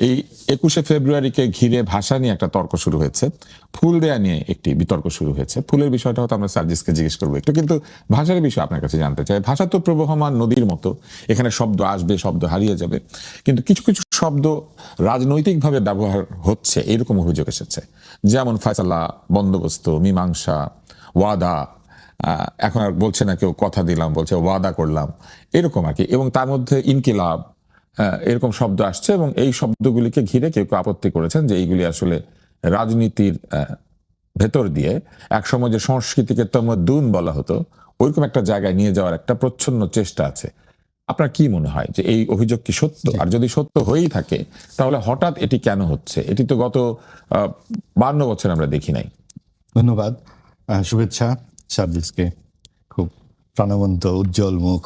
এই 21শে ফেব্রুয়ারিকে ঘিরে ভাষা নিয়ে একটা তর্ক শুরু হয়েছে, ফুল দেয়া নিয়ে একটি বিতর্ক শুরু হয়েছে। ফুলের বিষয়টা হয়তো আমরা সার্জিসকে জিজ্ঞেস করবো একটু, কিন্তু ভাষার বিষয় আপনার কাছে জানতে চাই। ভাষা তো প্রবহমান নদীর মতো, এখানে শব্দ আসবে, শব্দ হারিয়ে যাবে, কিন্তু কিছু কিছু শব্দ রাজনৈতিকভাবে ব্যবহার হচ্ছে এরকম অভিযোগ এসেছে, যেমন ফয়সালা, বন্দোবস্ত, মীমাংসা, ওয়াদা। এখন আর বলছে না কেউ কথা দিলাম, বলছে ওয়াদা করলাম, এরকম আর কি। এবং তার মধ্যে ইনকিলাব, এরকম শব্দ আসছে, এবং এই শব্দগুলিকে ঘিরে কেউ কেউ আপত্তি করেছেন যে এইগুলি আসলে রাজনীতির ভেতর দিয়ে একসময় যে সংস্কৃতিকে তমদ্দুন বলা হতো ওইরকম একটা জায়গায় নিয়ে যাওয়ার একটা প্রচ্ছন্ন চেষ্টা আছে। আপনার কি মনে হয় যে এই অভিযোগ কি সত্য? আর যদি সত্য হয়েই থাকে তাহলে হঠাৎ এটি কেন হচ্ছে? এটি তো গত 52 বছর আমরা দেখি নাই। ধন্যবাদ, শুভেচ্ছা সার্জিসকে। খুব প্রাণবন্ত উজ্জ্বল মুখ।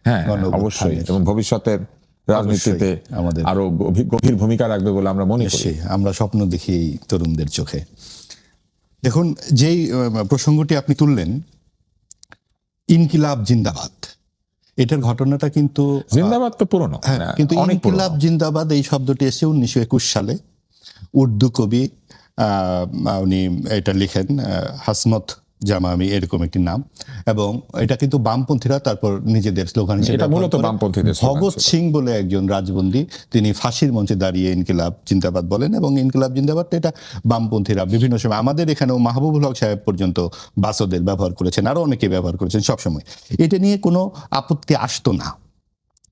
হ্যাঁ, অবশ্যই, এবং ভবিষ্যতের রাজনীতিতে আমাদের আরো গভীর ভূমিকা রাখবে বলে আমরা মনে করি। আমরা স্বপ্ন দেখি এই তরুণদের চোখে। দেখুন, যেই প্রসঙ্গটি আপনি তুললেন, ইনকিলাব জিন্দাবাদ, এটার ঘটনাটা কিন্তু জিন্দাবাদ তো পুরনো, কিন্তু ইনকিলাব জিন্দাবাদ এই শব্দটি এসে 1921 সালে উর্দু কবি উনি এটা লিখেন, হাসমত জামামি এরকম একটি নাম, এবং এটা কিন্তু বামপন্থীরা তারপর নিজেদের স্লোগান হিসেবে, এটা মূলত বামপন্থীদের স্লোগান। ভগৎ সিং বলে একজন রাজবন্দী, তিনি ফাঁসির মঞ্চে দাঁড়িয়ে ইনকিলাব জিন্দাবাদ বলেন, এবং ইনকিলাব জিন্দাবাদ এটা বামপন্থীরা বিভিন্ন সময়, আমাদের এখানেও মাহবুবুল হক সাহেব পর্যন্ত বাসদের ব্যবহার করেছেন, আরো অনেকে ব্যবহার করেছেন সবসময়। এটা নিয়ে কোনো আপত্তি আসতো না,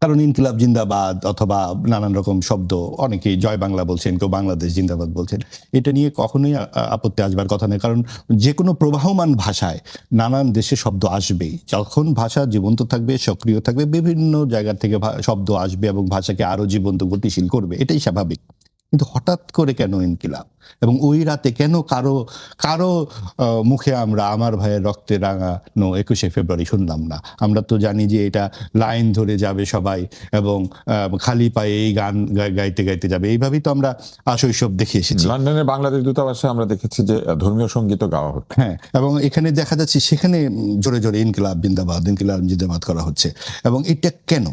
কারণ ইনকিলাব জিন্দাবাদ অথবা নানান রকম শব্দ, অনেকেই জয় বাংলা বলছেন, কেউ বাংলাদেশ জিন্দাবাদ বলছেন, এটা নিয়ে কখনোই আপত্তি আসবার কথা নেই। কারণ যে কোনো প্রবাহমান ভাষায় নানান দেশে শব্দ আসবেই। যখন ভাষা জীবন্ত থাকবে, সক্রিয় থাকবে, বিভিন্ন জায়গা থেকে শব্দ আসবে এবং ভাষাকে আরো জীবন্ত গতিশীল করবে, এটাই স্বাভাবিক। কিন্তু হঠাৎ করে কেন ইনকিলাব, এবং ওই রাতে কেন কারো কারো মুখে আমরা আমার ভাইয়ের রক্তে রাঙানো 21শে ফেব্রুয়ারি শুনলাম না? আমরা তো জানি যে এটা লাইন ধরে যাবে সবাই, এবং খালি পায়ে এই গান গাইতে গাইতে যাবে, এইভাবেই তো আমরা শৈশব দেখে এসেছি। লন্ডনের বাংলাদেশ দূতাবাসে আমরা দেখেছি যে ধর্মীয় সঙ্গীতও গাওয়া হচ্ছে। হ্যাঁ, এবং এখানে দেখা যাচ্ছে সেখানে জোরে জোরে ইনকিলাব জিন্দাবাদ, ইনকিলাব জিন্দাবাদ করা হচ্ছে। এবং এটা কেন?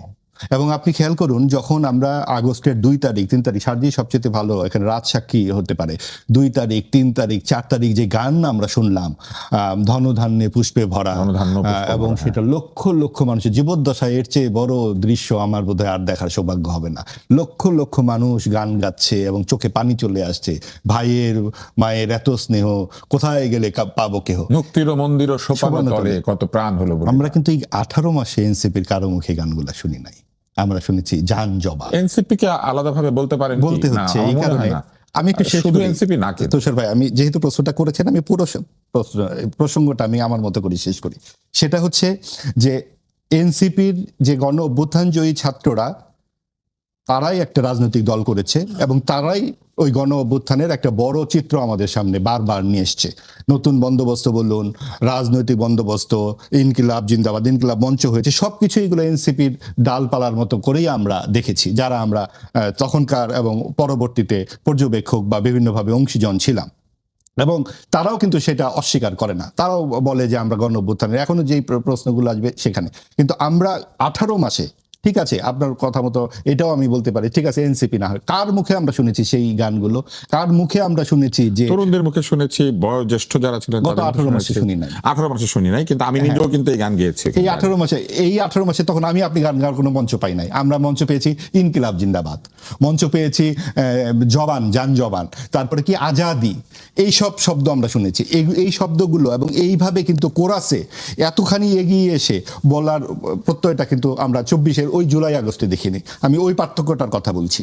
এবং আপনি খেয়াল করুন, যখন আমরা আগস্টের 2 তারিখ 3 তারিখ, সার্জি সবচেয়ে ভালো এখানে রাত সাক্ষী হতে পারে, 2 তারিখ 3 তারিখ 4 তারিখ যে গান আমরা শুনলাম, ধনধান্যে পুষ্পে ভরা, এবং সেটা লক্ষ লক্ষ মানুষের জীবদ্দশায় এর চেয়ে বড় দৃশ্য আমার বোধহয় আর দেখার সৌভাগ্য হবে না। লক্ষ লক্ষ মানুষ গান গাচ্ছে এবং চোখে পানি চলে আসছে। ভাইয়ের মায়ের এত স্নেহ কোথায় গেলে পাবো কেহ, মুক্তির মন্দির সোপান তলে কত প্রাণ হলো। আমরা কিন্তু এই 18 মাসে এনসিপির কারো মুখে গানগুলা শুনি নাই। আমরা শুনেছি জান জবা। এনসিপি কে আলাদাভাবে বলতে পারেন? বলতে হচ্ছে এই কারণে। আমি একটু শেষ করি এনসিপি না, তুষার ভাই, আমি যেহেতু প্রশ্নটা করেছেন, আমি পুরো প্রসঙ্গটা আমি আমার মতো করে শেষ করি। সেটা হচ্ছে যে এনসিপির যে গণ অভ্যুত্থানজয়ী ছাত্ররা, তারাই একটা রাজনৈতিক দল করেছে, এবং তারাই ওই গণ অভ্যুত্থানের একটা বড় চিত্র আমাদের সামনে বারবার নিয়ে এসছে। নতুন বন্দোবস্ত বলুন, রাজনৈতিক বন্দোবস্ত, ইনকিলাব জিন্দাবাদ, ইনকিলাব মঞ্চ হয়েছে, সবকিছু এগুলো এনসিপির ডালপালার মতো করেই আমরা দেখেছি, যারা আমরা তখনকার এবং পরবর্তীতে পর্যবেক্ষক বা বিভিন্নভাবে অংশীজন ছিলাম। এবং তারাও কিন্তু সেটা অস্বীকার করে না, তারাও বলে যে আমরা গণ অভ্যুত্থানের, এখনো যেই প্রশ্নগুলো আসবে সেখানে। কিন্তু আমরা 18 মাসে, ঠিক আছে, আপনার কথা মতো এটাও আমি বলতে পারি, ঠিক আছে, এনসিপি না হয়, কার মুখে আমরা শুনেছি সেই গানগুলো? কার মুখে আমরা শুনেছি? যে তরুণদের মুখে শুনেছি, বয়োজ্যেষ্ঠ যারা ছিলেন গত 18 মাসে শুনি নাই। 18 মাসে শুনি নাই, কিন্তু আমি নিজেও কিন্তু এই গান গেয়েছি এই 18 মাসে। তখন আমি আপনি গান গাওয়ার কোনো মঞ্চ পাই নাই। আমরা মঞ্চ পেয়েছি ইনকিলাব জিন্দাবাদ, মঞ্চ পেয়েছি জবান, জান জবান, তারপরে কি আজাদি, এইসব শব্দ আমরা শুনেছি। এই শব্দগুলো এবং এইভাবে কিন্তু কোরাসে এতখানি এগিয়ে এসে বলার প্রত্যয়টা কিন্তু আমরা 24-এর ওই জুলাই আগস্টে দেখিনি। আমি ওই পার্থক্যটার কথা বলছি।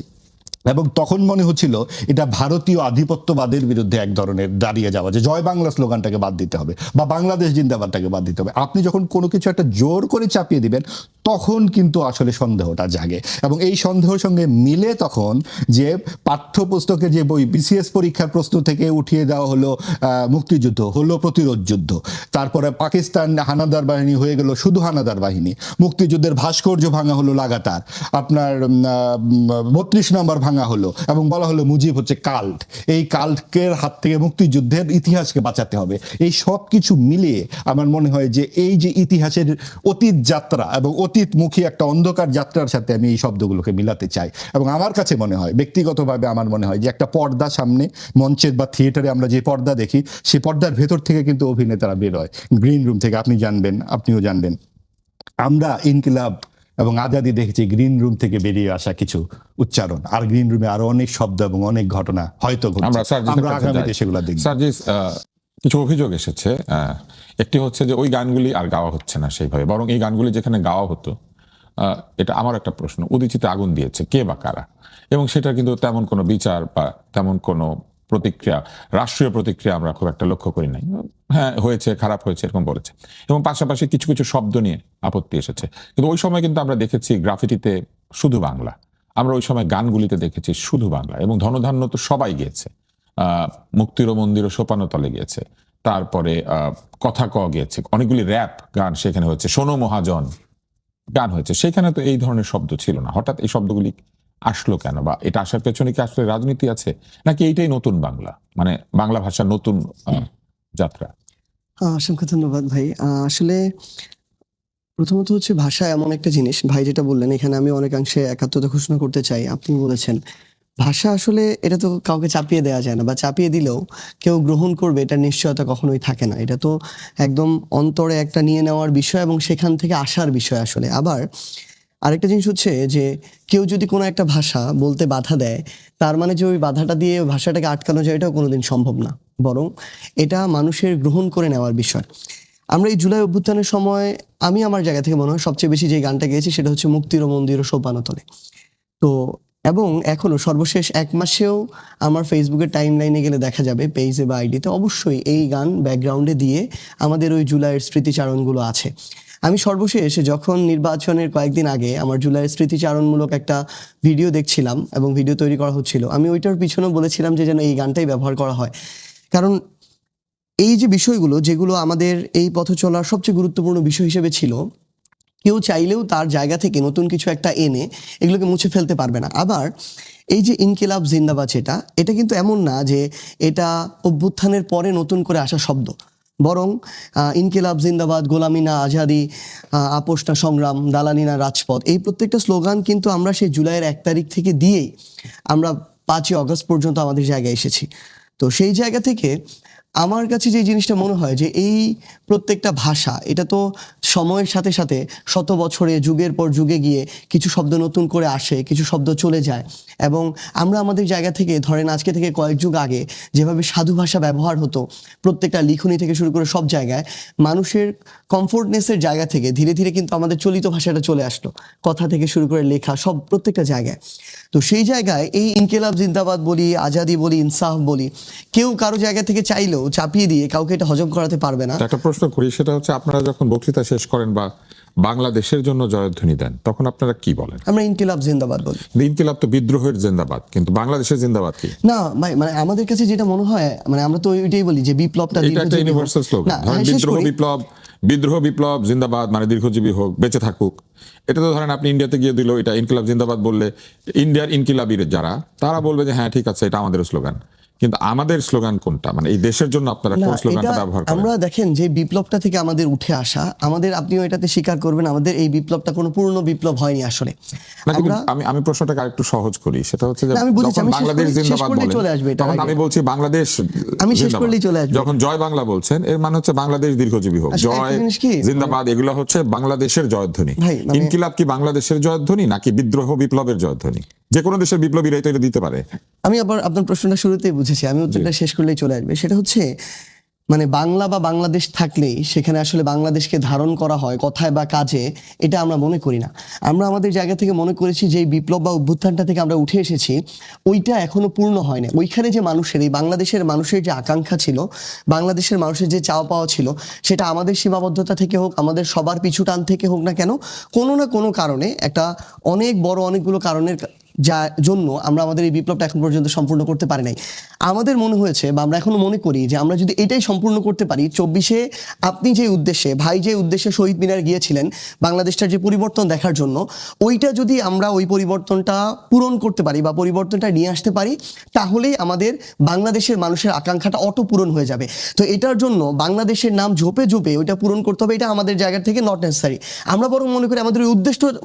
এবং তখন মনে হচ্ছিল এটা ভারতীয় আধিপত্যবাদের বিরুদ্ধে এক ধরনের দাঁড়িয়ে যাওয়া, যে জয় বাংলা স্লোগানটাকে বাদ দিতে হবে বা বাংলাদেশ জিন্দাবাদটাকে বাদ দিতে হবে। আপনি যখন কোনো কিছু একটা জোর করে চাপিয়ে দিবেন, তখন কিন্তু আসলে সন্দেহটা জাগে, এবং এই সন্দেহের সঙ্গে মিলে তখন যে পাঠ্যপুস্তকে যে বই, বিসিএস পরীক্ষার প্রশ্ন থেকে উঠিয়ে দেওয়া হলো মুক্তিযুদ্ধ, হলো প্রতিরোধ যুদ্ধ, তারপরে পাকিস্তান হানাদার বাহিনী হয়ে গেল শুধু হানাদার বাহিনী, মুক্তিযুদ্ধের ভাস্কর্য ভাঙা হলো লাগাতার, আপনার 32 নম্বর ভাঙা হলো, এবং বলা হলো মুজিব হচ্ছে কাল্ট, এই কাল্টের হাত থেকে মুক্তিযুদ্ধের ইতিহাসকে বাঁচাতে হবে। এই সব কিছু মিলিয়ে আমার মনে হয় যে এই যে ইতিহাসের অতীত যাত্রা এবং অতীত অতীতমুখী একটা অন্ধকার যাত্রার সাথে আমি এই শব্দগুলোকে মিলাতে চাই। এবং আমার কাছে মনে হয়, ব্যক্তিগতভাবে আমার মনে হয় যে একটা পর্দা সামনে, মঞ্চের বা থিয়েটারে আমরা যে পর্দা দেখি, সেই পর্দার ভেতর থেকে কিন্তু অভিনেতারা বের হয়, গ্রিন রুম থেকে। আপনি জানবেন, আপনিও জানবেন, আমরা ইনকিলাব এবং আজাদি দেখেছি গ্রিন রুম থেকে বেরিয়ে আসা কিছু উচ্চারণ, আর গ্রিন রুমে আরো অনেক শব্দ এবং অনেক ঘটনা হয়তো ঘটছে। আমরা সার্জিসের আমরা কাছে আগামীতে যাই। সেগুলো দেখব। সার্জিস, কিছু অভিযোগ এসেছে। একটি হচ্ছে যে ওই গানগুলি আর গাওয়া হচ্ছে না সেইভাবে, বরং এই গানগুলি যেখানে গাওয়া হতো, এটা আমার একটা প্রশ্ন, উদীচিতে আগুন দিয়েছে কে বা কারা? এবং সেটা কিন্তু তেমন কোনো বিচার বা তেমন কোনো প্রতিক্রিয়া, রাষ্ট্রীয় প্রতিক্রিয়া আমরা খুব একটা লক্ষ্য করি নাই। হ্যাঁ, হয়েছে, খারাপ হয়েছে এরকম বলেছে। এবং পাশাপাশি কিছু কিছু শব্দ নিয়ে আপত্তি এসেছে। কিন্তু ওই সময় কিন্তু আমরা দেখেছি গ্রাফিটিতে শুধু বাংলা, আমরা ওই সময় গানগুলিতে দেখেছি শুধু বাংলা, এবং ধনধান্য তো সবাই গিয়েছে। মুক্তির মন্দির ও সোপানতলে গিয়েছে, তারপরে কথা ক গিয়েছে, অনেকগুলি র্যাপ গান সেখানে হয়েছে, শোনো মহাজন গান হয়েছে, সেখানে তো এই ধরনের শব্দ ছিল না। হঠাৎ এই শব্দগুলি আসলো কেন, বা এটা আসার পেছনে কি আসলে রাজনীতি আছে, নাকি এইটাই নতুন বাংলা, মানে বাংলা ভাষার নতুন যাত্রা? অসংখ্য ধন্যবাদ ভাই। আসলে প্রথমত হচ্ছে ভাষা এমন একটা জিনিস, ভাই যেটা বললেন এখানে আমি অনেকাংশে একাত্মতা ঘোষণা করতে চাই। আপনি বলেছেন ভাষা আসলে এটা তো কাউকে চাপিয়ে দেওয়া যায় না, বা চাপিয়ে দিলেও কেউ গ্রহণ করবে এটার নিশ্চয়তা কখনোই থাকে না। এটা তো একদম অন্তরে একটা নিয়ে নেওয়ার বিষয় এবং সেখান থেকে আসার বিষয় আসলে। আবার আরেকটা জিনিস হচ্ছে যে কেউ যদি কোনো একটা ভাষা বলতে বাধা দেয়, তার মানে যে ওই বাধাটা দিয়ে ওই ভাষাটাকে আটকানো যায়, এটাও কোনোদিন সম্ভব না। বরং এটা মানুষের গ্রহণ করে নেওয়ার বিষয়। আমরা এই জুলাই অভ্যুত্থানের সময় আমি আমার জায়গা থেকে মনে হয় সবচেয়ে বেশি যে গানটা গেয়েছি সেটা হচ্ছে মুক্তির মন্দির ও সোপানতলে। তো এবং এখনো সর্বশেষ 1 মাসেও আমার ফেসবুকের টাইম লাইনে গেলে দেখা যাবে, পেজে বা আইডিতে অবশ্যই এই গান ব্যাকগ্রাউন্ডে দিয়ে আমাদের ওই জুলাইয়ের স্মৃতিচারণগুলো আছে। আমি সর্বশেষ যখন নির্বাচনের কয়েকদিন আগে আমার জুলাইয়ের স্মৃতিচারণমূলক একটা ভিডিও দেখছিলাম এবং ভিডিও তৈরি করা হচ্ছিল, আমি ওইটার পিছনেও বলেছিলাম যে যেন এই গানটাই ব্যবহার করা হয়। কারণ এই যে বিষয়গুলো যেগুলো আমাদের এই পথ চলার সবচেয়ে গুরুত্বপূর্ণ বিষয় হিসেবে ছিল, কেউ চাইলেও তার জায়গা থেকে নতুন কিছু একটা এনে এগুলোকে মুছে ফেলতে পারবে না। আবার এই যে ইনকিলাব জিন্দাবাদ, এটা কিন্তু এমন না যে এটা অভ্যুত্থানের পরে নতুন করে আসা শব্দ, বরং ইনকিলাব জিন্দাবাদ, গোলামি না আজাদি, আপোষ না সংগ্রাম, দালালি না রাজপথ, এই প্রত্যেকটা স্লোগান কিন্তু আমরা সেই জুলাইয়ের 1 তারিখ থেকে দিয়েই আমরা 5ই অগস্ট পর্যন্ত আমাদের জায়গায় এসেছি। তো সেই জায়গা থেকে আমার কাছে যে জিনিসটা মনে হয় যে এই প্রত্যেকটা ভাষা, এটা তো সময়ের সাথে সাথে শত বছরে যুগের পর যুগে গিয়ে কিছু শব্দ নতুন করে আসে, কিছু শব্দ চলে যায়। এবং আমরা আমাদের জায়গা থেকে ধরেন আজকে থেকে কয়েক যুগ আগে যেভাবে সাধু ভাষা ব্যবহার হতো প্রত্যেকটা লিখনি থেকে শুরু করে সব জায়গায়, মানুষের কমফোর্টনেসের জায়গা থেকে ধীরে ধীরে কিন্তু আমাদের চলিত ভাষাটা চলে আসলো, কথা থেকে শুরু করে লেখা সব প্রত্যেকটা জায়গায়। তো সেই জায়গায় এই ইনকিলাব জিন্দাবাদ বলি, আজাদি বলি, ইনসাফ বলি, কেউ কারো জায়গা থেকে চাইলেও চাপিয়ে দিয়ে কাউকে এটা হজম করাতে পারবে না। একটা প্রশ্ন করি, সেটা হচ্ছে আপনারা যখন বক্তৃতা শেষ করেন বা বাংলাদেশের জন্য জয়ধ্বনি দেন, তখন আপনারা কি বলেন? আমরা ইনকিলাব জিন্দাবাদ বলি। ইনকিলাব তো বিদ্রোহের জিন্দাবাদ, কিন্তু বাংলাদেশের জিন্দাবাদ কি? না ভাই, মানে আমাদের কাছে যেটা মনে হয়, মানে আমরা তো ওইটাই বলি যে বিপ্লবটা এটা একটা ইউনিভার্সাল স্লোগান। ধরেন বিদ্রোহ বিপ্লব জিন্দাবাদ মানে দীর্ঘজীবী হোক, বেঁচে থাকুক। এটা তো ধরেন আপনি ইন্ডিয়াতে গিয়ে দিল এটা ইনকিলাব জিন্দাবাদ বললে, ইন্ডিয়ার ইনকিলাবির যারা, তারা বলবে যে হ্যাঁ ঠিক আছে, এটা আমাদের স্লোগান। কিন্তু আমাদের স্লোগান কোনটা, মানে এই দেশের জন্য আপনারা কোন স্লোগানটা ব্যবহার করেন? আমরা দেখেন যে বিপ্লবটা থেকে আমাদের উঠে আসা, আমাদের, আপনিও এটাতে স্বীকার করবেন, আমাদের এই বিপ্লবটা কোনো পূর্ণ বিপ্লব হয়নি আসলে। না, কিন্তু আমি প্রশ্নটাকে আরেকটু সহজ করি, সেটা হচ্ছে যে আমি বলছি, যখন আমি বাংলাদেশ জিন্দাবাদ বলেন, চলে আসবে তখন আমি বলছি বাংলাদেশ আমি শেষ জিন্দাবাদ। করলেই চলে আসবে। যখন জয় বাংলা বলছেন, এর মানে হচ্ছে বাংলাদেশ দীর্ঘজীবী হোক। আসলে একটা জয় জিনিস কি, জিন্দাবাদ এগুলো হচ্ছে বাংলাদেশের জয়ধ্বনি। ভাই, মানে- ইনকিলাব কি বাংলাদেশের জয়ধ্বনি নাকি বিদ্রোহ বিপ্লবের জয়ধ্বনি? যে কোনো দেশের বিপ্লবীরাই তো এটা দিতে পারে। আমি আবার আপনার প্রশ্নটা শুরুতেই বুঝেছি, আমি উত্তরটা শেষ করলেই চলে আসবে। সেটা হচ্ছে মানে বাংলা বা বাংলাদেশ থাকলেই সেখানে আসলে বাংলাদেশকে ধারণ করা হয় কথায় বা কাজে, এটা আমরা মনে করি না। আমরা আমাদের জায়গা থেকে মনে করেছি যে এই বিপ্লব বা অভ্যুত্থানটা থেকে আমরা উঠে এসেছি, ওইটা এখনো পূর্ণ হয় না। ওইখানে যে মানুষের, এই বাংলাদেশের মানুষের যে আকাঙ্ক্ষা ছিল, বাংলাদেশের মানুষের যে চাওয়া পাওয়া ছিল, সেটা আমাদের সীমাবদ্ধতা থেকে হোক, আমাদের সবার পিছু টান থেকে হোক না কেন, কোনো না কোনো কারণে, একটা অনেক বড় অনেকগুলো কারণের জন্য আমরা আমাদের এই বিপ্লবটা এখন পর্যন্ত সম্পূর্ণ করতে পারি নাই। আমাদের মনে হয়েছে বা আমরা এখনো মনে করি যে আমরা যদি এটাই সম্পূর্ণ করতে পারি 24-এ আপনি যে উদ্দেশ্যে ভাই যে উদ্দেশ্যে শহীদ মিনার গিয়েছিলেন বাংলাদেশটার যে পরিবর্তন দেখার জন্য, ওইটা যদি আমরা ওই পরিবর্তনটা পূরণ করতে পারি বা পরিবর্তনটা নিয়ে আসতে পারি, তাহলেই আমাদের বাংলাদেশের মানুষের আকাঙ্ক্ষাটা অটো পূরণ হয়ে যাবে। তো এটার জন্য বাংলাদেশের নাম ঝোপে ঝোপে ওইটা পূরণ করতে হবে, এটা আমাদের জায়গা থেকে নট নেসেসারি। আমরা বরং মনে করি আমাদের ওই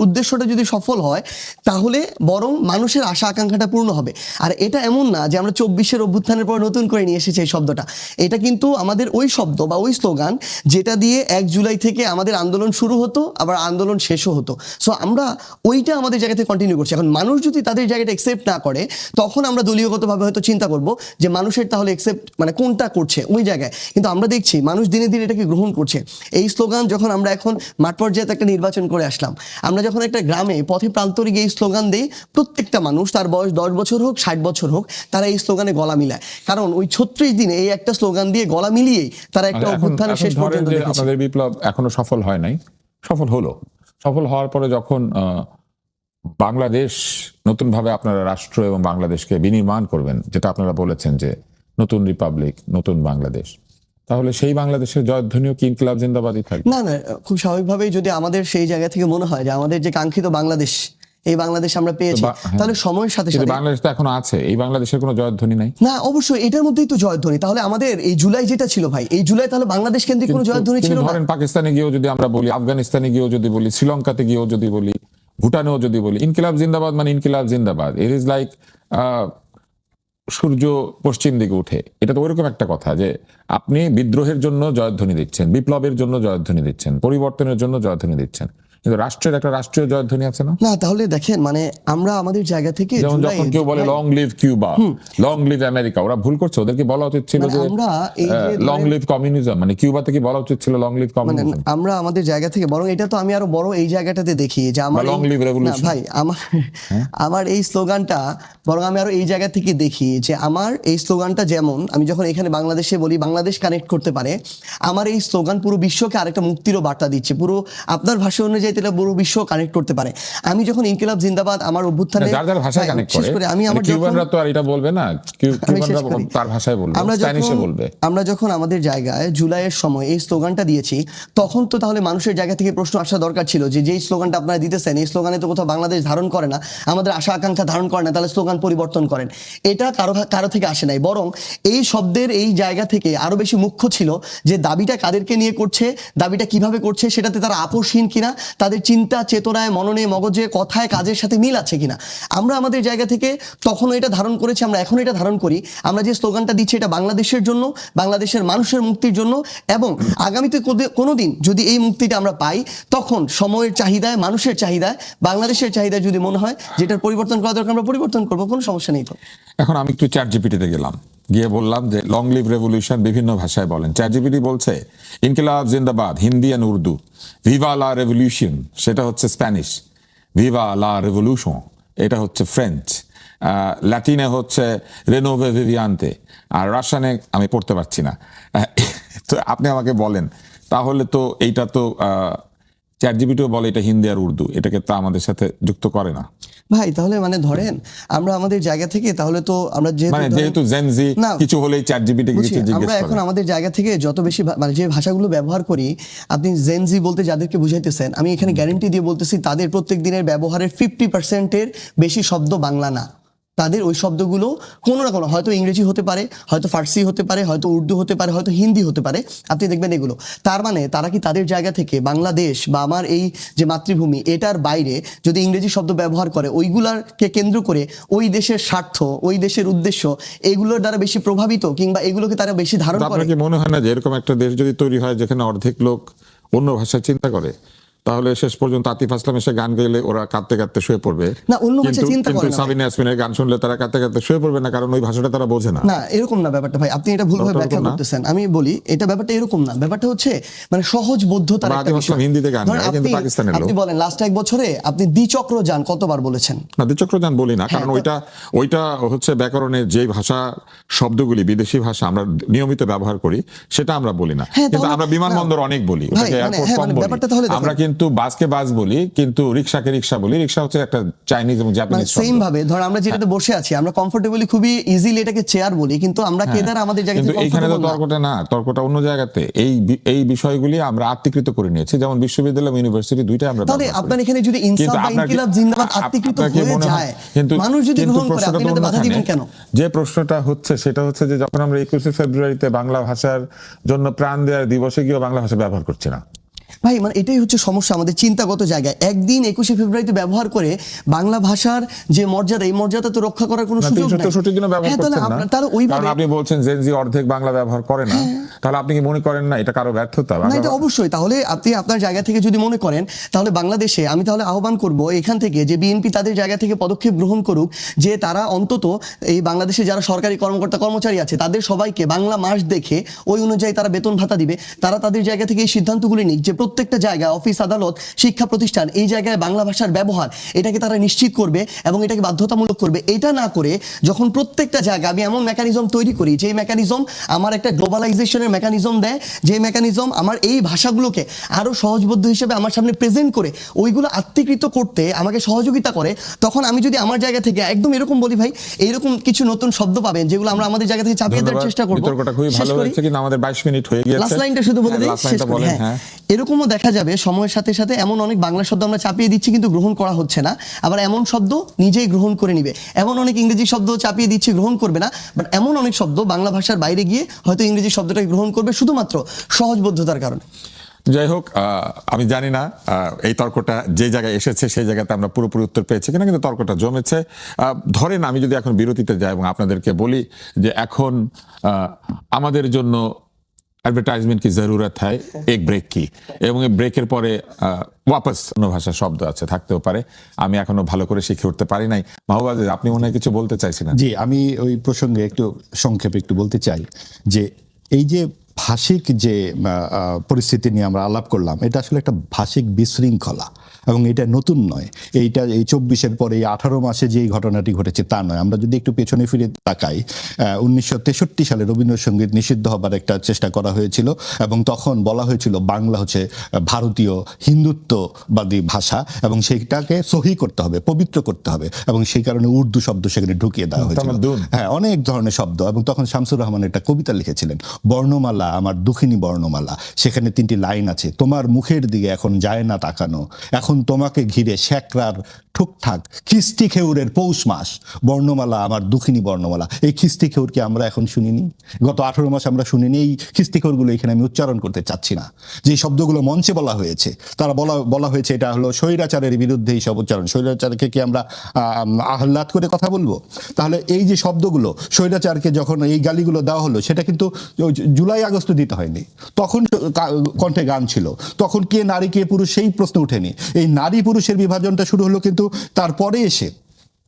উদ্দেশ্যটা যদি সফল হয় তাহলে বরং মানুষের আশা আকাঙ্ক্ষাটা পূর্ণ হবে। আর এটা এমন না যে আমরা 24-এর অভ্যুত্থানের পর নতুন করে নিয়ে এসেছি এই শব্দটা, এটা কিন্তু আমাদের ওই শব্দ বা ওই স্লোগান যেটা দিয়ে 1 জুলাই থেকে আমাদের আন্দোলন শুরু হতো আবার আন্দোলন শেষও হতো। সো আমরা ওইটা আমাদের জায়গা থেকে কন্টিনিউ করছি। এখন মানুষ যদি তাদের জায়গাটা একসেপ্ট না করে তখন আমরা দলীয়গতভাবে হয়তো চিন্তা করব যে মানুষের তাহলে একসেপ্ট মানে কোনটা করছে ওই জায়গায়, কিন্তু আমরা দেখছি মানুষ দিনে দিনে এটাকে গ্রহণ করছে। এই স্লোগান যখন আমরা এখন মাঠ পর্যায়ে একটা নির্বাচন করে আসলাম, আমরা যখন একটা গ্রামে পথে প্রান্তরে গিয়ে এই স্লোগান দেই, প্রত্যেকটা মানুষ তার বয়স 10 বছর হোক 60 বছর হোক তারা এই স্লোগানে গলা মিলায়। কারণ ওই 36 দিনে এই একটা স্লোগান দিয়ে গলা মিলিয়েই তারা একটা অভ্যুত্থানের শেষ পর্যন্ত দেখেছে। আপনাদের বিপ্লব এখনো সফল হয় নাই, সফল হলো। সফল হওয়ার পরে যখন বাংলাদেশ নতুনভাবে আপনারা রাষ্ট্র এবং বাংলাদেশকে বিনির্মাণ করবেন, যেটা আপনারা বলেছেন যে নতুন রিপাবলিক নতুন বাংলাদেশ, তাহলে সেই বাংলাদেশের জয়ধ্বনিও কি ইনকিলাব জিন্দাবাদই থাকবে? না না, খুব স্বাভাবিকভাবেই যদি আমাদের সেই জায়গা থেকে মনে হয় যে আমাদের যে কাঙ্ক্ষিত বাংলাদেশ, এই বাংলাদেশ আমরা পেয়েছি, তাহলে সময়ের সাথে কিন্তু সাথে বাংলাদেশ তো এখনো আছে, এই বাংলাদেশের কোনো জয়ধ্বনি নাই। না, অবশ্যই এটার মধ্যেই তো জয়ধ্বনি। তাহলে আমাদের এই জুলাই যেটা ছিল ভাই, এই জুলাই তাহলে বাংলাদেশ কেন্দ্রিক কোনো জয়ধ্বনি ছিল না। ধরেন পাকিস্তানে গিয়েও যদি আমরা বলি, আফগানিস্তানে গিয়েও যদি বলি, শ্রীলঙ্কাতে গিয়েও যদি বলি, ভুটানেও যদি বলি, ইনকিলাব জিন্দাবাদ মানে ইনকিলাব জিন্দাবাদ। ইট ইজ লাইক সূর্য পশ্চিম দিকে উঠে, এটা তো ওইরকম একটা কথা যে আপনি বিদ্রোহের জন্য জয়ধ্বনি দিচ্ছেন, বিপ্লবের জন্য জয়ধ্বনি দিচ্ছেন, পরিবর্তনের জন্য জয়ধ্বনি দিচ্ছেন, কিন্তু রাষ্ট্রের একটা রাষ্ট্রীয় জয়ধ্বনি আছে না? না, তাহলে দেখেন মানে আমরা আমাদের জায়গা থেকে যেমন যখন কেউ বলে long live Cuba, long live America, ওরা ভুল করছে। ওদেরকে বলা উচিত ছিল যে আমরা এই যে লং লিভ কমিউনিজম, মানে কিউবাতে কি বলা উচিত ছিল লং লিভ কমিউনিজম? আমরা আমাদের জায়গা থেকে বরং এটা তো আমি আরো বড় এই জায়গাটাতে দেখি যে আমার লং লিভ না রেভলিউশন। ভাই, আমার এই স্লোগানটা বরং আমি আরো এই জায়গা থেকে দেখি যে আমার এই স্লোগানটা যেমন আমি যখন এখানে বাংলাদেশে বলি বাংলাদেশ কানেক্ট করতে পারে, আমার এই স্লোগান পুরো বিশ্বকে আরেকটা মুক্তিরও বার্তা দিচ্ছে। পুরো আপনার ভাষা অনুযায়ী তাহলে পুরো বিশ্ব কানেক্ট করতে পারে। আমি যখন ইনকিলাব জিন্দাবাদ আমার অভ্যুত্থানে যার যার ভাষায় কানেক্ট করে, আমি আমার কিউবানরা তো আর এটা বলবে না, কিউবানরা তার ভাষায় বলবে, স্প্যানিশে বলবে। আমরা যখন আমাদের জায়গায় জুলাইয়ের সময় এই স্লোগানটা দিয়েছি, তখন তো তাহলে মানুষের জায়গা থেকে প্রশ্ন আসা দরকার ছিল যে যেই স্লোগানটা আপনারা দিতেছেন এই স্লোগানে তো কোথাও বাংলাদেশ ধারণ করে না, আমাদের আশা আকাঙ্ক্ষা ধারণ করে না, তাহলে স্লোগান পরিবর্তন করেন। এটা কারো থেকে আসে নাই, বরং এই শব্দের এই জায়গা থেকে আরো বেশি মুখ্য ছিল যে দাবিটা কাদেরকে নিয়ে করছে, দাবিটা কিভাবে করছে, সেটাতে তারা আপোষহীন কিনা, তাদের চিন্তা চেতনায় মননে মগজে কথায় কাজের সাথে মিল আছে কিনা। আমরা আমাদের জায়গা থেকে তখনও এটা ধারণ করেছি, আমরা এখন এটা ধারণ করি। আমরা যে স্লোগানটা দিচ্ছি এটা বাংলাদেশের জন্য, বাংলাদেশের মানুষের মুক্তির জন্য, এবং আগামীতে কোনোদিন যদি এই মুক্তিটা আমরা পাই তখন সময়ের চাহিদায়, মানুষের চাহিদায়, বাংলাদেশের চাহিদায় যদি মনে হয় যেটার পরিবর্তন করা দরকার আমরা পরিবর্তন করবো, কোনো সমস্যা নেই। তো এখন আমি একটু চ্যাট জিপিটিতে গেলাম, গিয়ে বললাম যে লং লিভ রেভলিউশন বিভিন্ন ভাষায় বলেন। চ্যাট জিপিটি বলছে ইনকিলাব জিন্দাবাদ হিন্দি এন্ড উর্দু, ভিভা লা রেভলিউশন সেটা হচ্ছে স্প্যানিশ, ভিভা লা রেভলিউশন এটা হচ্ছে ফ্রেঞ্চ, ল্যাটিনে হচ্ছে রেনোভে ভিভিয়ান্তে, আর রাশিয়ানে আমি পড়তে পারছি না। তো আপনি আমাকে বলেন তাহলে তো এইটা তো চ্যাট জিপিটিও বলে এটা হিন্দি আর উর্দু, এটাকে তো আমাদের সাথে যুক্ত করে না ভাই। তাহলে মানে ধরেন আমরা আমাদের জায়গা থেকে তাহলে তো আমরা যেহেতু জেনজি কিছু হলেই চ্যাট জিপিটি কিছু জিজ্ঞেস আমরা এখন আমাদের জায়গা থেকে যত বেশি মানে যে ভাষাগুলো ব্যবহার করি, আপনি জেনজি বলতে যাদেরকে বুঝাইতেছেন, আমি এখানে গ্যারান্টি দিয়ে বলতেছি তাদের প্রত্যেক দিনের ব্যবহারের 50%-এর বেশি শব্দ বাংলা না। তাদের ওই শব্দগুলো কোনো না কোনো, হয়তো ইংরেজি হতে পারে, হয়তো ফার্সি হতে পারে, হয়তো উর্দু হতে পারে, হয়তো হিন্দি হতে পারে, আপনি দেখবেন এগুলো। তার মানে তারা কি তাদের জায়গা থেকে বাংলাদেশ বা আমার এই যে মাতৃভূমি এটার বাইরে যদি ইংরেজি শব্দ ব্যবহার করে, ওইগুলাকে কেন্দ্র করে ওই দেশের স্বার্থ, ওই দেশের উদ্দেশ্য এগুলোর দ্বারা বেশি প্রভাবিত, কিংবা এগুলোকে তারা বেশি ধারণ করে? আপনার কি মনে হয় না যে এরকম একটা দেশ যদি তৈরি হয় যেখানে অর্ধেক লোক অন্য ভাষায় চিন্তা করে, তাহলে শেষ পর্যন্ত আতিফ আসলাম এসে গান গাইলে ওরা কাঁদতে কাঁদতে শুয়ে পড়বে? না, অন্য ভাষায় চিন্তা করে না। সাবিনা ইয়াসমিনের গান শুনলে তারা কাঁদতে কাঁদতে শুয়ে পড়বে না, কারণ ওই ভাষাটা তারা বোঝে না। না, এরকম না ব্যাপারটা ভাই, আপনি এটা ভুলভাবে ব্যাখ্যা করতেছেন। আমি বলি এটা ব্যাপারটা এরকম না, ব্যাপারটা হচ্ছে মানে সহজ বোধ্যতার একটা বিষয়। হিন্দিতে গান গায় কিন্তু পাকিস্তানের লোক। আপনি বলেন লাস্ট এক বছরে আপনি দ্বিচক্র যান কতবার বলেছেন? না, দ্বিচক্র যান বলি না, কারণ ওইটা হচ্ছে ব্যাকরণের যে ভাষা শব্দগুলি বিদেশি ভাষা আমরা নিয়মিত ব্যবহার করি সেটা আমরা বলি না, কিন্তু আমরা বিমানবন্দর অনেক বলি, ওটাকে এয়ারপোর্ট কম বলি। আমরা কিন্তু কিন্তু বাসকে বাস বলি, কিন্তু রিক্সাকে রিক্সা বলি। রিক্সা হচ্ছে একটা চাইনিজ এবং মানে জাপানিজ সেম ভাবে ধর আমরা যেটাতে বসে আছি আমরা কমফোর্টেবলি খুবই ইজিলি এটাকে চেয়ার বলি, কিন্তু আমরা কেদার আমাদের জায়গা কিন্তু থেকে এইখানে তো comfortable না। তর্কটা না, তর্কটা অন্য জায়গাতে। এই বিষয়গুলি আমরা আত্মীকৃত করে নিয়েছি, যেমন বিশ্ববিদ্যালয় এবং ইউনিভার্সিটি দুইটাই আমরা তাহলে ব্যবহার করি। আপনার এখানে যদি ইনসাফ কিন্তু বা আপনার কি- ইনকিলাব জিন্দাবাদ আত্মীকৃত আপনার কি হয়ে মনে হয়- যায়, কিন্তু মানুষ যদি কিন্তু গ্রহণ করে প্রশ্নটা আপনি তো এটাতে বাধা অন্যখানে। দিবেন কেন? যে প্রশ্নটা হচ্ছে সেটা হচ্ছে যে যখন আমরা 21শে ফেব্রুয়ারিতে বাংলা ভাষার জন্য প্রাণ দেওয়ার দিবসে গিয়ে বাংলা ভাষা ব্যবহার করছি না। ভাই মানে এটাই হচ্ছে সমস্যা আমাদের চিন্তাগত জায়গায়। একদিন 21শে ফেব্রুয়ারিতে ব্যবহার করে বাংলা ভাষার যে মর্যাদা, এই মর্যাদা তো রক্ষা করার কোনো সুযোগ নাই। 364 দিনও ব্যবহার হ্যাঁ, তাহলে করছেন না। তাহলে কারণ ওইভাবে আপনি বলছেন জেনজি অর্ধেক বাংলা ব্যবহার করে না, তাহলে আপনি কি মনে করেন না এটা কারো ব্যর্থতা? না, এটা অবশ্যই। তাহলে আপনি আপনার জায়গা থেকে যদি মনে করেন, তাহলে বাংলাদেশে আমি তাহলে আহ্বান করব এখান থেকে যে বিএনপি তাদের জায়গা থেকে পদক্ষেপ গ্রহণ করুক, যে তারা অন্তত এই বাংলাদেশে যারা সরকারি কর্মকর্তা কর্মচারী আছে তাদের সবাইকে বাংলা মাস দেখে ওই অনুযায়ী তারা বেতন ভাতা দিবে। তারা তাদের জায়গা থেকে এই সিদ্ধান্তগুলি নিক যে প্রত্যেকটা জায়গায় অফিস আদালত শিক্ষা প্রতিষ্ঠান এই জায়গায় বাংলা ভাষার ব্যবহার এটাকে তারা নিশ্চিত করবে এবং এটাকে বাধ্যতামূলক করবে। এটা না করে যখন প্রত্যেকটা জায়গায় আমি এমন মেকানিজম তৈরি করি যে মেকানিজম আমার একটা গ্লোবালাইজেশনের মেকানিজম দেয়, যে মেকানিজম আমার এই ভাষাগুলোকে আরো সহজবোধ্য হিসেবে আমার সামনে প্রেজেন্ট করে ওইগুলো আত্মীকৃত করতে আমাকে সহযোগিতা করে, তখন আমি যদি আমার জায়গা থেকে একদম এরকম বলি, ভাই এইরকম কিছু নতুন শব্দ পাবেন যেগুলো আমরা আমাদের জায়গা থেকে চাপিয়ে দেওয়ার চেষ্টা করবো। বিতর্কটা খুবই শেষ ভালো করি। হয়েছে, কিন্তু আমাদের 22 মিনিট হয়ে গিয়েছে। লাস্ট লাইনটা শুধু বলে দিই, লাস্ট শেষ লাইনটা করি। বলেন। হ্যাঁ, হ্যাঁ, এরকমও দেখা যাবে সময়ের সাথে সাথে এমন অনেক বাংলা শব্দ আমরা চাপিয়ে দিচ্ছি কিন্তু গ্রহণ করা হচ্ছে না, আবার এমন শব্দ নিজেই গ্রহণ করে নিবে। এমন অনেক ইংরেজি শব্দ চাপিয়ে দিচ্ছি গ্রহণ করবে না, বাট এমন অনেক শব্দ বাংলা ভাষার বাইরে গিয়ে হয়তো ইংরেজি শব্দটাকে গ্রহণ করবে শুধুমাত্র সহজবোধ্যতার কারণে। যাই হোক, আমি জানি না এই তর্কটা যে জায়গায় এসেছে সেই জায়গাতে আমরা পুরোপুরি উত্তর পেয়েছি কিনা, কিন্তু তর্কটা জমেছে। ধরেন আমি যদি এখন বিরতিতে যাই এবং আপনাদেরকে বলি যে এখন আমাদের জন্য অ্যাডভার্টাইজমেন্ট কি জরুরত হয়, এক ব্রেক কি, এবং এই ব্রেকের পরে ওয়াপস অন্য ভাষার শব্দ আছে, থাকতেও পারে। আমি এখনো ভালো করে শিখে উঠতে পারি নাই। মাহবুব আজিজ, আপনি মনে হয় কিছু বলতে চাইছিলেন? জি, আমি ওই প্রসঙ্গে একটু সংক্ষেপে একটু বলতে চাই যে এই যে ভাষিক যে পরিস্থিতি নিয়ে আমরা আলাপ করলাম, এটা আসলে একটা ভাষিক বিশৃঙ্খলা এবং এটা নতুন নয়। এইটা এই 24-এর পরে এই 18 মাসে যে ঘটনাটি ঘটেছে তা নয়। আমরা যদি একটু পেছনে ফিরে তাকাই, 1963 সালে রবীন্দ্রসঙ্গীত নিষিদ্ধ হবার একটা চেষ্টা করা হয়েছিল এবং তখন বলা হয়েছিল বাংলা হচ্ছে ভারতীয় হিন্দুত্ববাদী ভাষা এবং সেইটাকে সহি করতে হবে, পবিত্র করতে হবে, এবং সেই কারণে উর্দু শব্দ সেখানে ঢুকিয়ে দেওয়া হয়েছিল। হ্যাঁ, অনেক ধরনের শব্দ। এবং তখন শামসুর রহমান একটা কবিতা লিখেছিলেন, বর্ণমালা আমার দুঃখিনী বর্ণমালা। সেখানে 3টি লাইন আছে, তোমার মুখের দিকে এখন যায় না তাকানো, এখন তোমাকে ঘিরে শেকরার ঠুকঠাক খিস্তি খেউরের পৌষ মাস, বর্ণমালা আমার দুঃখিনী বর্ণমালা। এই খিস্তি খেউরকে আমরা এখন শুনিনি, গত 18 মাস আমরা শুনিনি। এই খিস্তি খেউরগুলো এখানে আমি উচ্চারণ করতে চাচ্ছি না। যে শব্দগুলো মঞ্চে বলা হয়েছে, তারা বলা হয়েছে এটা হলো স্বৈরাচারের বিরুদ্ধে এই সব উচ্চারণ। স্বৈরাচারকে কি আমরা আহ্লাদ করে কথা বলবো? তাহলে এই যে শব্দগুলো, স্বৈরাচারকে যখন এই গালিগুলো দেওয়া হলো, সেটা কিন্তু জুলাই আগস্ট দিতে হয়নি, তখন কণ্ঠে গান ছিল। তখন কে নারী কে পুরুষ সেই প্রশ্ন উঠেনি। এই নারী পুরুষের বিভাজনটা শুরু হলো কিন্তু তারপরে এসে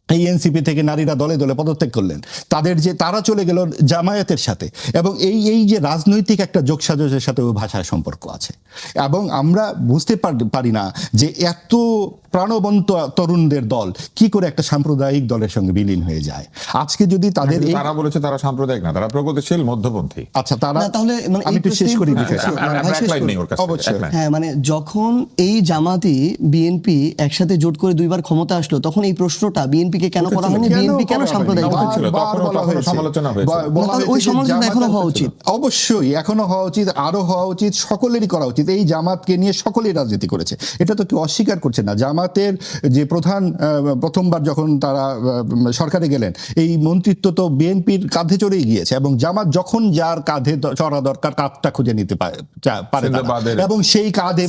এই এনসিপি থেকে নারীরা দলে দলে পদত্যাগ করলেন, তারা চলে গেল জামায়াতের সাথে। এবং এই যে রাজনৈতিক একটা যোগসাজশের সাথে ওই ভাষার সম্পর্ক আছে। এবং আমরা বুঝতে পারি না যে এত প্রাণবন্ত তরুণদের দল কি করে একটা সাম্প্রদায়িক দলের সঙ্গে বিলীন হয়ে যায়। আজকে যদি তাদের তারা বলেছে তারা সাম্প্রদায়িক না, তারা প্রগতিশীল মধ্যপন্থী। আচ্ছা, তারা তাহলে মানে আমি একটু শেষ করি বিষয়টা। অবশ্যই। হ্যাঁ, মানে যখন এই জামাতি বিএনপি একসাথে জোট করে 2বার ক্ষমতা আসলো, তখন এই প্রশ্নটা বিএনপি কে কেন করা হয়নি, বিএনপি কেন সাম্প্রদায়িক ছিল? সমালোচনা হয়েছে। ওই সমালোচনা এখনো হওয়া উচিত। অবশ্যই এখনো হওয়া উচিত, আরো হওয়া উচিত, সকলেরই করা উচিত। এই জামাতকে নিয়ে সকলেই রাজনীতি করেছে, এটা তো কেউ অস্বীকার করছে না। জামাতের যে প্রথমবার যখন তারা সরকারে গেলেন, এই মন্ত্রিত্ব তো বিএনপির কাঁধে চড়েই গিয়েছে এবং জামাত যখন যার কাঁধে চড়া দরকার কাঁধটা খুঁজে নিতে পারে এবং সেই কাঁধে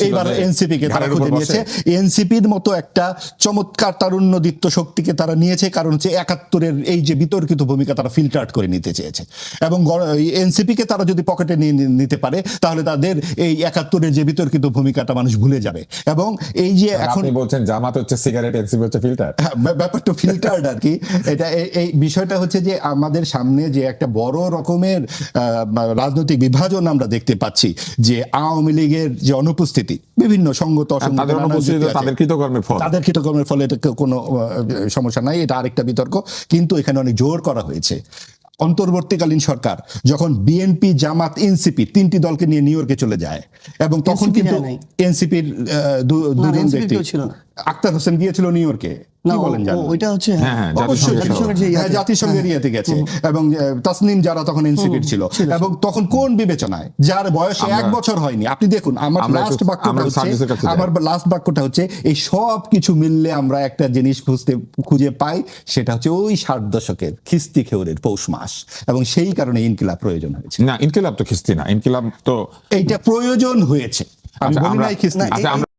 এবার এনসিপি কে তারা খুঁজে নিয়েছে। এনসিপির মতো একটা চমৎকার তারুণ্যদীপ্ত শক্তিকে তারা নিয়েছে, কারণ হচ্ছে 71-এর এই যে বিতর্কিত ভূমিকা তারা ফিল্টার করে নিতে চেয়েছে। এবং এনসিপি কে তারা যদি পকেটে নিয়ে নিতে পারে, তাহলে তাদের এই 71-এর যে বিতর্কিত ভূমিকাটা মানুষ ভুলে যাবে। এবং এই যে এখন বলছেন জামাত হচ্ছে সিগারেট, এনসিপি হচ্ছে ফিল্টার, ব্যাপারটা ফিল্টার্ড আর কি। এটা এই বিষয়টা হচ্ছে যে আমাদের সামনে যে একটা বড় রকমের রাজনৈতিক বিভাজন আমরা দেখতে পাচ্ছি, যে আওয়ামী লীগের যে অনুপস্থিতি, বিভিন্ন সঙ্গত তাদের কৃতকর্মের ফলে এটা কোনো সমস্যা নাই, এটা আরেকটা বিতর্ক। কিন্তু এখানে অনেক জোর করা হয়েছে অন্তর্বর্তীকালীন সরকার যখন বিএনপি, জামাত, এনসিপি তিনটি দলকে নিয়ে নিউ ইয়র্কে চলে যায়, এবং তখন NCP কিন্তু যায় নাই। এনসিপির দুজন NCP ব্যক্তি, কেউ ছিল না। আক্তার হোসেন গিয়েছিল নিউ ইয়র্কে, না কি বলেন জানেন? ওইটা হচ্ছে হ্যাঁ, হ্যাঁ, অবশ্যই জাতিসংঘের যে হ্যাঁ, জাতিসংঘের ইয়েতে গেছে, এবং তাসনিম যারা তখন এনসিপির ছিল, এবং তখন কোন বিবেচনায় যার বয়স 1 বছর হয়নি, আপনি দেখুন আমার আমরা লাস্ট একটু- বাক্যটা আমরা হচ্ছে, সার্জিসের কাছে যাই। আমার লাস্ট বাক্যটা হচ্ছে এই সব কিছু মিললে আমরা একটা জিনিস খুঁজে পাই, সেটা হচ্ছে ওই 60 দশকের খিস্তি খেউরের পৌষ মাস, এবং সেই কারণে ইনকিলাব প্রয়োজন হয়েছে। না, ইনকিলাব তো খিস্তি না, ইনকিলাব তো এইটা প্রয়োজন হয়েছে, আমি আচ্ছা, বলি আমরা- নাই খিস্তি। আচ্ছা, আমরা